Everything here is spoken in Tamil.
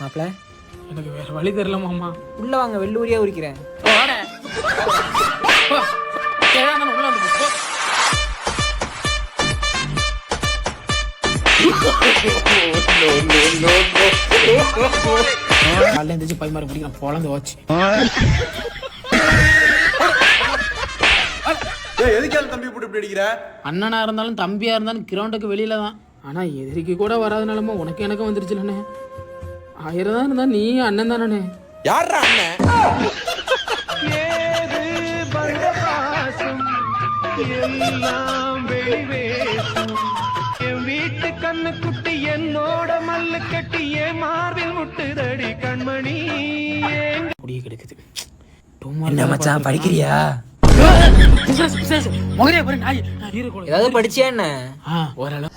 மாப்பிள்ள எனக்கு வேற வழி தெரியல மாமா. உள்ள வாங்க, வெள்ளூரியா உரிக்கிறேன். உள்ள வந்து போ. காலைல எந்திரிச்சு பைமாரி பிடிக்கிறேன் பொழந்து வச்சு. எதுக்கால தம்பி போட்டு இப்படி அடிக்கிற? அண்ணனா இருந்தாலும் தம்பியா இருந்தாலும் கிரவுண்டுக்கு வெளியில தான். ஆனா எதிரிக்கு கூட வராத நிலம உனக்கு எனக்கு வந்துருச்சுலண்ணே. 1000 தான் இருந்தா நீ அண்ணன் தானே. யாரா அண்ணன்? என் வீட்டு கண்ணு குட்டி என்னோட மல்லு கட்டி என் மார்பில் முட்டுதடி கண்மணி. முடிய கிடைக்குது. என்ன மச்சான் படிக்கிறியா? மகரே பாரு நாய். ஏதாவது படிச்சியா என்ன? ஓரளவு